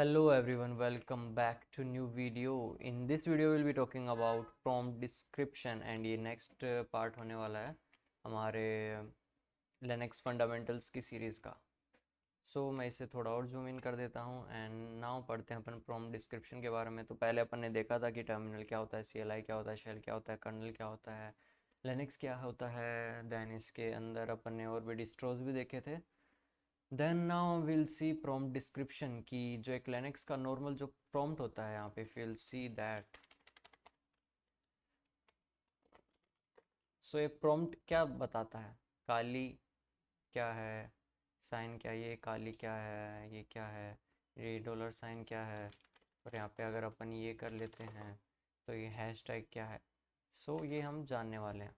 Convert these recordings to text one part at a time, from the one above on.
Hello everyone, welcome back to new video. In this video we'll be talking about prompt description and ये next part होने वाला है हमारे Linux fundamentals की series का. मैं इसे थोड़ा और जूम इन कर देता हूँ एंड नाउ पढ़ते हैं अपन prompt description के बारे में. तो पहले अपन ने देखा था कि टर्मिनल क्या होता है, CLI क्या होता है, शेल क्या होता है, कर्नल क्या होता है, लिनक्स क्या होता है. देन इसके अंदर अपन ने और भी डिस्ट्रोज भी देखे थे. Then now will see prompt description की जो एक लिनक्स का नॉर्मल जो प्रॉम्प्ट होता है यहाँ पे विल सी दैट. ये प्रॉम्प्ट क्या बताता है, काली क्या है, साइन क्या, ये काली क्या है, ये क्या है, ये डॉलर साइन क्या है, और यहाँ पे अगर अपन ये कर लेते हैं तो ये हैश टैग क्या है. ये हम जानने वाले हैं.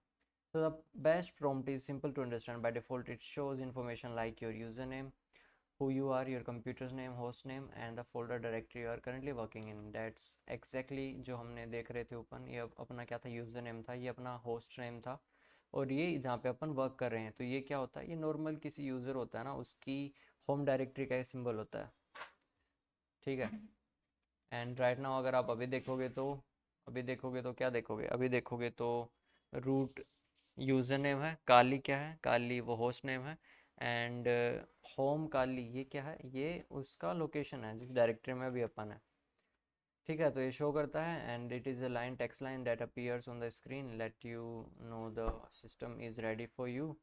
So the best prompt is simple to understand. By default, it shows information like your username, who you are, your computer's name, host name, and the folder directory you are currently working in. That's exactly जो हमने देख रहे थे ऊपर. ये अपना क्या था, यूज़र नेम था, ये अपना होस्ट नेम था, और ये जहाँ पे अपन वर्क कर रहे हैं. तो ये क्या होता है, ये नॉर्मल किसी यूज़र होता है ना, उसकी होम डायरेक्टरी का सिंबल होता है. ठीक है. एंड राइट नाउ अगर आप अभी देखोगे तो क्या देखोगे, अभी देखोगे तो रूट यूज़र नेम है, काली क्या है, काली वो होस्ट नेम है, एंड होम काली ये क्या है, ये उसका लोकेशन है जिस डायरेक्टरी में अभी अपन है. ठीक है. तो ये शो करता है and it is a line, text line that appears on the screen let you know the system is ready for you.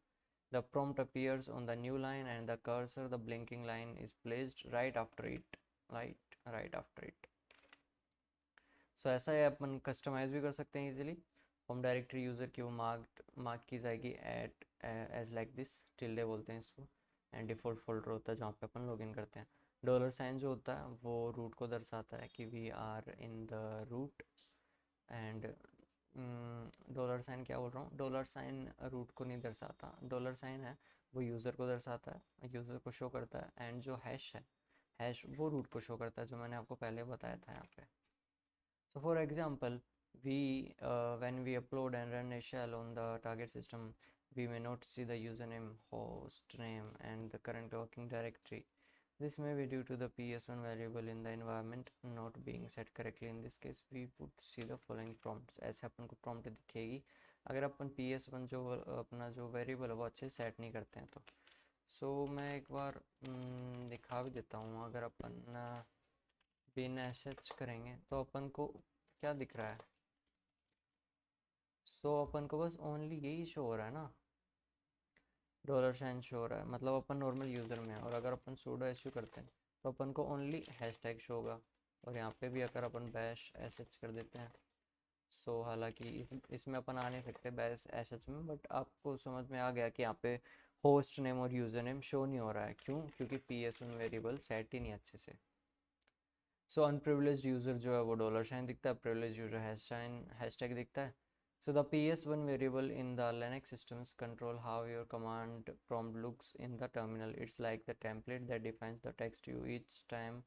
The prompt appears on the new line and the cursor, the blinking line, is placed right after it. Right after it. ऐसा है, अपन customise भी कर सकते हैं easily. Home directory user की वो mark की जाएगी at edge like this, tilde बोलते हैं इसको. एंड डिफ़ॉल्ट फोल्डर होता है जहाँ पे अपन लॉगिन करते हैं. डॉलर साइन जो होता है वो रूट को दर्शाता है कि we are in the root. And dollar sign क्या बोल रहा हूँ, डॉलर साइन रूट को नहीं दर्शाता, डॉलर साइन है वो यूज़र को दर्शाता है, यूज़र को शो करता है. एंड जो हैश है, हैश वो रूट को शो करता है, जो मैंने आपको पहले बताया था यहाँ पे. For example, we when we upload and run a shell on the target system, we may not see the username, host name, and the current working directory. This may be due to the PS1 variable in the environment not being set correctly. In this case, we would see the following prompts. ऐसे अपन को prompt दिखेगी अगर अपन PS1 जो अपना जो variable है वो अच्छे सेट नहीं करते हैं तो. मैं एक बार दिखा भी देता हूँ. अगर अपन बिन एसएच करेंगे तो अपन को क्या दिख रहा है. अपन को बस ओनली यही शो हो रहा है ना, डॉलर साइन शो हो रहा है, मतलब अपन नॉर्मल यूज़र में है. और अगर अपन सूडो एसयू करते हैं तो अपन को ओनली हैश टैग शो होगा. और यहाँ पे भी अगर अपन बैश एसएच कर देते हैं हालांकि इसमें अपन आ नहीं सकते बैश एसएच में, बट आपको समझ में आ गया कि यहाँ पे होस्ट नेम और यूज़र नेम शो नहीं हो रहा है. क्यों? क्योंकि PS1 वेरिएबल सेट ही नहीं अच्छे से. अनप्रिविलेज्ड यूज़र जो है वो डॉलर साइन दिखता है, प्रिविलेज यूज़र हैशटैग दिखता है. The PS1 variable in the Linux systems control how your command prompt looks in the terminal. It's like the template that defines the text you each time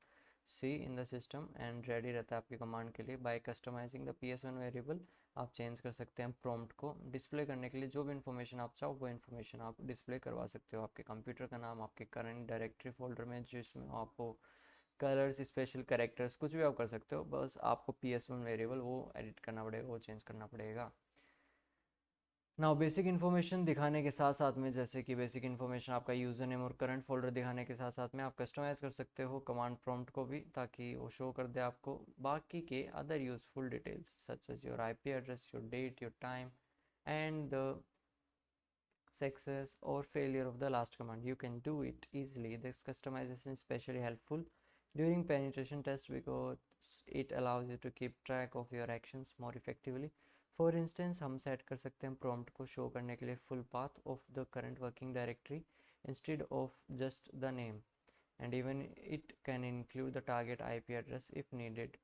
see in the system and ready रहता है आपकी command के लिए. By customizing the PS1 variable आप change कर सकते हैं prompt को डिस्प्ले करने के लिए. जो भी इन्फॉर्मेशन आप चाहो वो इन्फॉर्मेशन आप डिस्प्ले करवा सकते हो. आपके कंप्यूटर का नाम, आपके करंट डायरेक्टरी फोल्डर में जिसमें आपको कलर्स, स्पेशल कैरेक्टर्स, कुछ भी आप कर सकते हो. बस आपको PS1 वेरिएबल वो एडिट करना पड़ेगा, वो चेंज करना पड़ेगा. नाउ बेसिक इन्फॉर्मेशन दिखाने के साथ साथ में, जैसे कि बेसिक इन्फॉर्मेशन आपका यूज़र नेम और करंट फोल्डर दिखाने के साथ साथ में आप कस्टमाइज़ कर सकते हो कमांड प्रॉम्प्ट को भी, ताकि वो शो कर दे आपको बाकी के other useful details such as your IP address, your date, your time, and the success or failure of the last command. You can do it easily. This customization is especially helpful during penetration tests because it allows you to keep track of your actions more effectively. For instance, हम set कर सकते हैं prompt को show करने के लिए full path of the current working directory instead of just the name, and even it can include the target IP address if needed.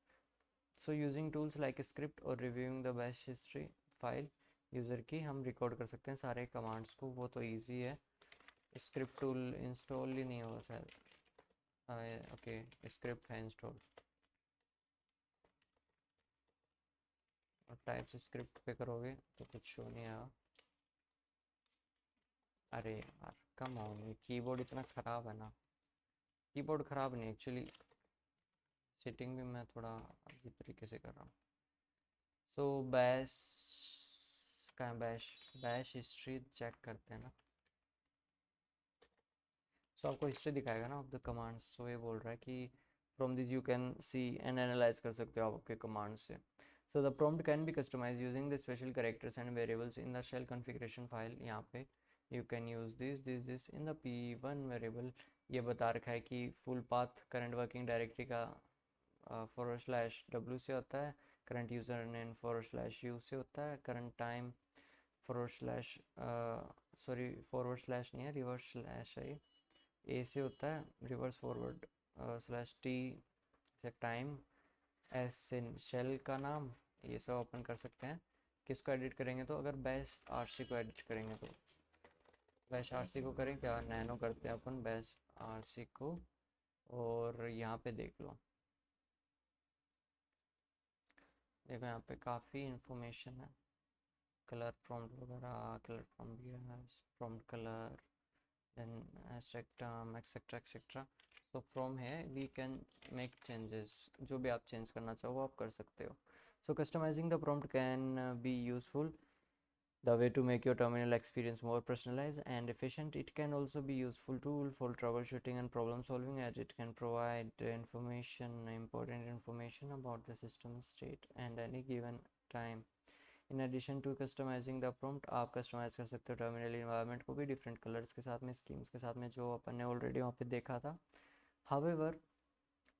Using tools like script or reviewing the bash history file user की, हम record कर सकते हैं सारे commands को. वो तो easy है. स्क्रिप्ट टूल इंस्टॉल ही नहीं होगा शायद. ओके, स्क्रिप्ट है इंस्टॉल. और टाइप्स स्क्रिप्ट पे करोगे तो कुछ शो नहीं आएगा. अरे यार कम ऑन, ये कीबोर्ड इतना ख़राब है ना. कीबोर्ड ख़राब नहीं एक्चुअली, सेटिंग भी मैं थोड़ा अजीब तरीके से कर रहा हूँ। सो बैश कहाँ, बैश हिस्ट्री चेक करते हैं ना। सो आपको हिस्ट्री दिखाएगा ना ऑफ द कमांड्स। सो ये बोल रहा है कि from this you can see and analyse कर सकते हो आप आपके कमांड से। So the prompt can be customised using the special characters and variables in the shell configuration file. यहाँ पे you can use this in the p1 variable. ये बता रखा है कि full path current working directory का /w से होता है, करंट यूज़र नेम /u से होता है, करंट टाइम फॉरवर्ड स्लैश नहीं है, रिवर्स स्लैश है, ए से होता है, रिवर्स फॉरवर्ड /t से टाइम, एस से शेल का नाम। ये सब ओपन कर सकते हैं। किसको एडिट करेंगे तो अगर बैश आरसी को एडिट करेंगे तो बैश आरसी को करें क्या, नैनो करते हैं अपन बैश आरसी को। और यहाँ पे देख लो, देखो यहाँ पे काफ़ी इंफॉर्मेशन है। कलर प्रॉम्प्ट वगैरह, कलर प्रॉम्प्ट भी है, prompt colour, then hashtag term etc etc. So from here we can make changes, जो भी आप चेंज करना चाहो वो आप कर सकते हो। So customizing the prompt can be useful, the way to make your terminal experience more personalized and efficient. It can also be useful tool for troubleshooting and problem solving, as it can provide important information about the system state and any given time. In addition to customising the prompt, आप customise कर सकते हो terminal environment को भी different colours के साथ में, schemes के साथ में, जो अपन ने ऑलरेडी वहाँ पे देखा था। However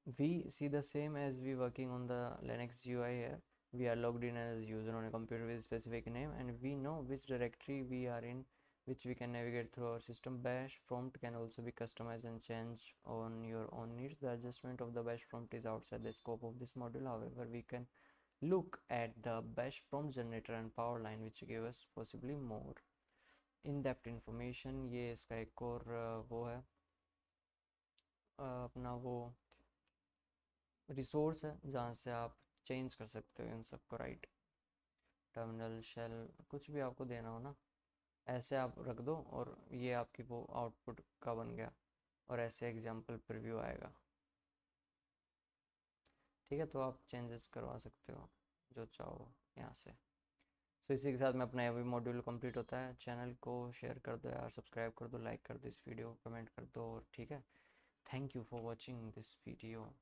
we see the same as we working on the Linux GUI here. We are logged in as a user on a computer with a specific name, and we know which directory we are in, which we can navigate through our system. Bash prompt can also be customized and changed on your own needs. The adjustment of the bash prompt is outside the scope of this module. However, we can look at the bash prompt generator and power line, which give us possibly more in-depth information. ये इसका एक और वो है, अपना वो resource है जहाँ से आप चेंज कर सकते हो इन सबको, राइट। टर्मिनल शेल कुछ भी आपको देना हो ना, ऐसे आप रख दो और ये आपकी वो आउटपुट का बन गया, और ऐसे एग्जाम्पल प्रीव्यू आएगा। ठीक है, तो आप चेंजेस करवा सकते हो जो चाहो यहाँ से। सो इसी के साथ में अपना ये मॉड्यूल कंप्लीट होता है। चैनल को शेयर कर दो यार, सब्सक्राइब कर दो, लाइक कर दो, इस वीडियो को कमेंट कर दो, ठीक है। Thank you for watching this video.